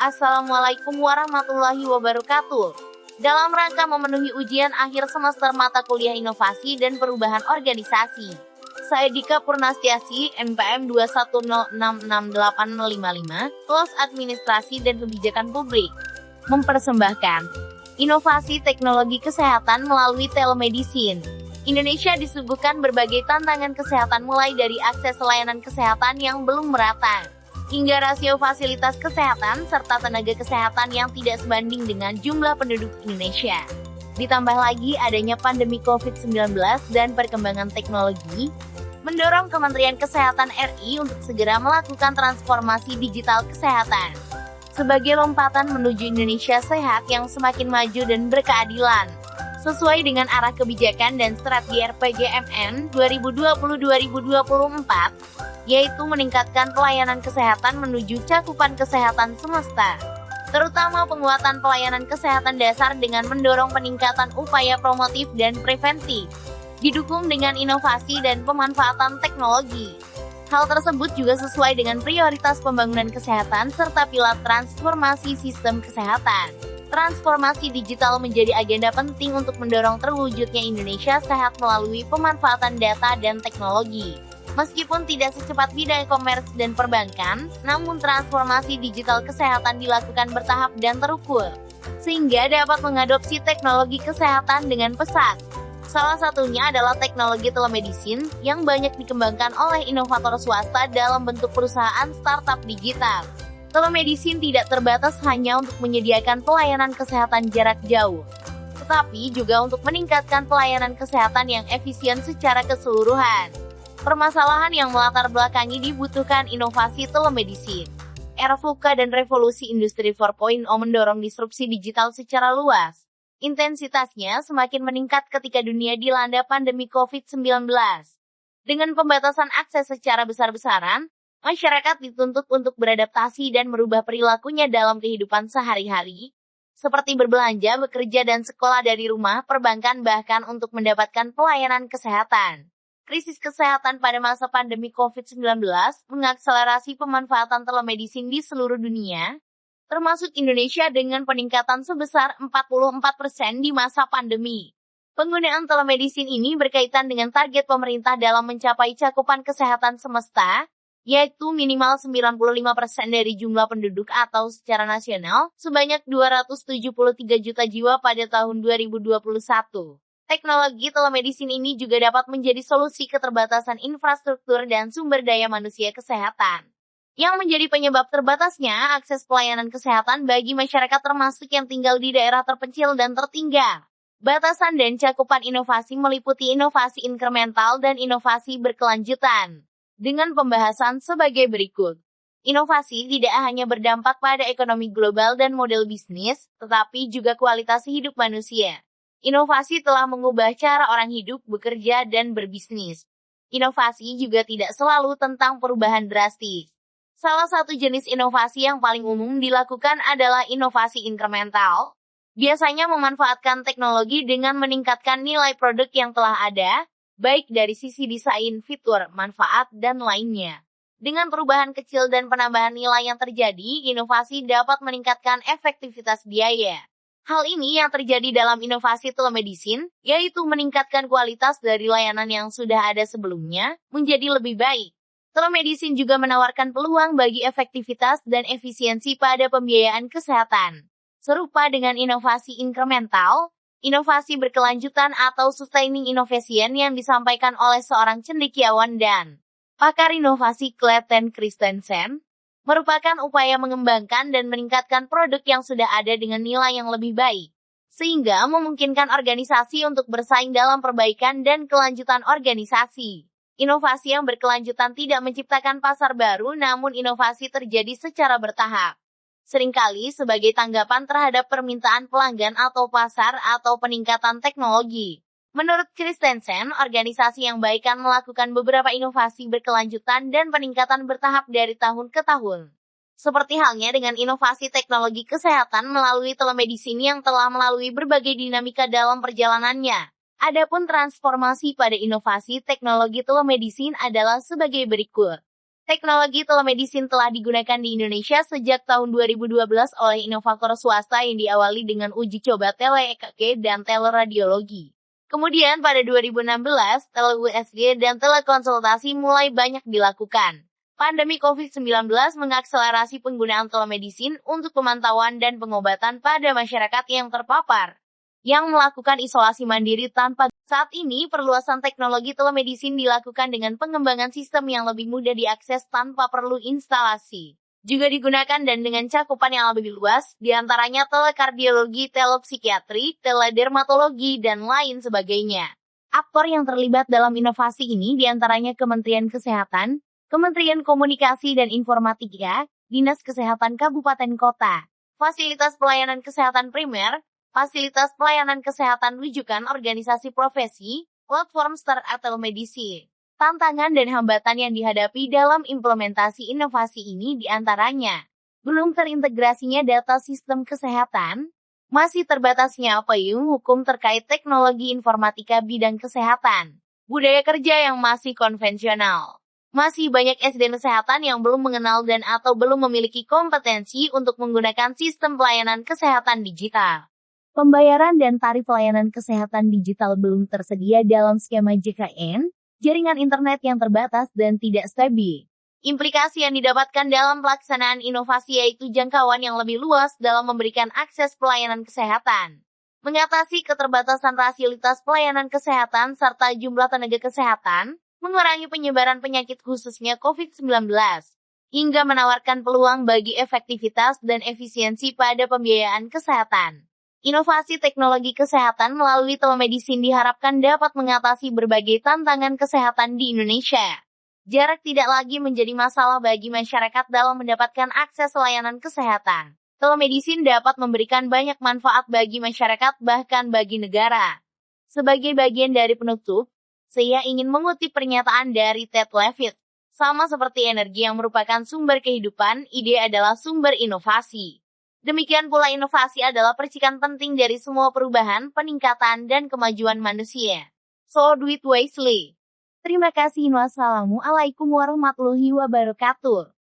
Assalamualaikum warahmatullahi wabarakatuh. Dalam rangka memenuhi ujian akhir semester mata kuliah inovasi dan perubahan organisasi, saya Dika Purnastiasi, NPM 210668055, Kelas Administrasi dan Kebijakan Publik, mempersembahkan inovasi teknologi kesehatan melalui telemedicine. Indonesia disuguhkan berbagai tantangan kesehatan mulai dari akses layanan kesehatan yang belum merata, hingga rasio fasilitas kesehatan serta tenaga kesehatan yang tidak sebanding dengan jumlah penduduk Indonesia. Ditambah lagi adanya pandemi COVID-19 dan perkembangan teknologi, mendorong Kementerian Kesehatan RI untuk segera melakukan transformasi digital kesehatan sebagai lompatan menuju Indonesia sehat yang semakin maju dan berkeadilan, sesuai dengan arah kebijakan dan strategi RPJMN 2020-2024, yaitu meningkatkan pelayanan kesehatan menuju cakupan kesehatan semesta, terutama penguatan pelayanan kesehatan dasar dengan mendorong peningkatan upaya promotif dan preventif, didukung dengan inovasi dan pemanfaatan teknologi. Hal tersebut juga sesuai dengan prioritas pembangunan kesehatan serta pilar transformasi sistem kesehatan. Transformasi digital menjadi agenda penting untuk mendorong terwujudnya Indonesia sehat melalui pemanfaatan data dan teknologi. Meskipun tidak secepat bidang e-commerce dan perbankan, namun transformasi digital kesehatan dilakukan bertahap dan terukur, sehingga dapat mengadopsi teknologi kesehatan dengan pesat. Salah satunya adalah teknologi telemedicine yang banyak dikembangkan oleh inovator swasta dalam bentuk perusahaan startup digital. Telemedicine tidak terbatas hanya untuk menyediakan pelayanan kesehatan jarak jauh, tetapi juga untuk meningkatkan pelayanan kesehatan yang efisien secara keseluruhan. Permasalahan yang melatar belakangi dibutuhkan inovasi telemedicine. Era VUCA dan revolusi industri 4.0 mendorong disrupsi digital secara luas. Intensitasnya semakin meningkat ketika dunia dilanda pandemi COVID-19. Dengan pembatasan akses secara besar-besaran, masyarakat dituntut untuk beradaptasi dan merubah perilakunya dalam kehidupan sehari-hari, seperti berbelanja, bekerja, dan sekolah dari rumah, perbankan, bahkan untuk mendapatkan pelayanan kesehatan. Krisis kesehatan pada masa pandemi COVID-19 mengakselerasi pemanfaatan telemedicine di seluruh dunia, termasuk Indonesia dengan peningkatan sebesar 44% di masa pandemi. Penggunaan telemedicine ini berkaitan dengan target pemerintah dalam mencapai cakupan kesehatan semesta, yaitu minimal 95% dari jumlah penduduk atau secara nasional, sebanyak 273 juta jiwa pada tahun 2021. Teknologi telemedicine ini juga dapat menjadi solusi keterbatasan infrastruktur dan sumber daya manusia kesehatan, yang menjadi penyebab terbatasnya akses pelayanan kesehatan bagi masyarakat termasuk yang tinggal di daerah terpencil dan tertinggal. Batasan dan cakupan inovasi meliputi inovasi inkremental dan inovasi berkelanjutan. Dengan pembahasan sebagai berikut. Inovasi tidak hanya berdampak pada ekonomi global dan model bisnis, tetapi juga kualitas hidup manusia. Inovasi telah mengubah cara orang hidup, bekerja, dan berbisnis. Inovasi juga tidak selalu tentang perubahan drastis. Salah satu jenis inovasi yang paling umum dilakukan adalah inovasi inkremental. Biasanya memanfaatkan teknologi dengan meningkatkan nilai produk yang telah ada, baik dari sisi desain, fitur, manfaat, dan lainnya. Dengan perubahan kecil dan penambahan nilai yang terjadi, inovasi dapat meningkatkan efektivitas biaya. Hal ini yang terjadi dalam inovasi telemedicine, yaitu meningkatkan kualitas dari layanan yang sudah ada sebelumnya, menjadi lebih baik. Telemedicine juga menawarkan peluang bagi efektivitas dan efisiensi pada pembiayaan kesehatan. Serupa dengan inovasi inkremental, inovasi berkelanjutan atau sustaining innovation yang disampaikan oleh seorang cendekiawan dan pakar inovasi Clayton Christensen, merupakan upaya mengembangkan dan meningkatkan produk yang sudah ada dengan nilai yang lebih baik, sehingga memungkinkan organisasi untuk bersaing dalam perbaikan dan kelanjutan organisasi. Inovasi yang berkelanjutan tidak menciptakan pasar baru, namun inovasi terjadi secara bertahap. Seringkali sebagai tanggapan terhadap permintaan pelanggan atau pasar atau peningkatan teknologi. Menurut Christensen, organisasi yang baik akan melakukan beberapa inovasi berkelanjutan dan peningkatan bertahap dari tahun ke tahun. Seperti halnya dengan inovasi teknologi kesehatan melalui telemedicine yang telah melalui berbagai dinamika dalam perjalanannya. Adapun transformasi pada inovasi teknologi telemedicine adalah sebagai berikut. Teknologi telemedicine telah digunakan di Indonesia sejak tahun 2012 oleh inovator swasta yang diawali dengan uji coba tele-EKG dan teleradiologi. Kemudian pada 2016, tele-USG dan telekonsultasi mulai banyak dilakukan. Pandemi COVID-19 mengakselerasi penggunaan telemedicine untuk pemantauan dan pengobatan pada masyarakat yang terpapar, yang melakukan isolasi mandiri tanpa. Saat ini, perluasan teknologi telemedicine dilakukan dengan pengembangan sistem yang lebih mudah diakses tanpa perlu instalasi. Juga digunakan dan dengan cakupan yang lebih luas, diantaranya telekardiologi, telepsikiatri, teledermatologi, dan lain sebagainya. Aktor yang terlibat dalam inovasi ini diantaranya Kementerian Kesehatan, Kementerian Komunikasi dan Informatika, Dinas Kesehatan Kabupaten Kota, Fasilitas Pelayanan Kesehatan Primer, Fasilitas Pelayanan Kesehatan Rujukan Organisasi Profesi, platform startup telemedicine. Tantangan dan hambatan yang dihadapi dalam implementasi inovasi ini diantaranya, belum terintegrasinya data sistem kesehatan, masih terbatasnya payung hukum terkait teknologi informatika bidang kesehatan, budaya kerja yang masih konvensional. Masih banyak SDM kesehatan yang belum mengenal dan atau belum memiliki kompetensi untuk menggunakan sistem pelayanan kesehatan digital. Pembayaran dan tarif pelayanan kesehatan digital belum tersedia dalam skema JKN, jaringan internet yang terbatas dan tidak stabil. Implikasi yang didapatkan dalam pelaksanaan inovasi yaitu jangkauan yang lebih luas dalam memberikan akses pelayanan kesehatan, mengatasi keterbatasan fasilitas pelayanan kesehatan serta jumlah tenaga kesehatan, mengurangi penyebaran penyakit khususnya COVID-19, hingga menawarkan peluang bagi efektivitas dan efisiensi pada pembiayaan kesehatan. Inovasi teknologi kesehatan melalui telemedicine diharapkan dapat mengatasi berbagai tantangan kesehatan di Indonesia. Jarak tidak lagi menjadi masalah bagi masyarakat dalam mendapatkan akses layanan kesehatan. Telemedicine dapat memberikan banyak manfaat bagi masyarakat bahkan bagi negara. Sebagai bagian dari penutup, saya ingin mengutip pernyataan dari Ted Levitt. Sama seperti energi yang merupakan sumber kehidupan, ide adalah sumber inovasi. Demikian pula inovasi adalah percikan penting dari semua perubahan, peningkatan, dan kemajuan manusia. So do it wisely. Terima kasih. Wassalamualaikum warahmatullahi wabarakatuh.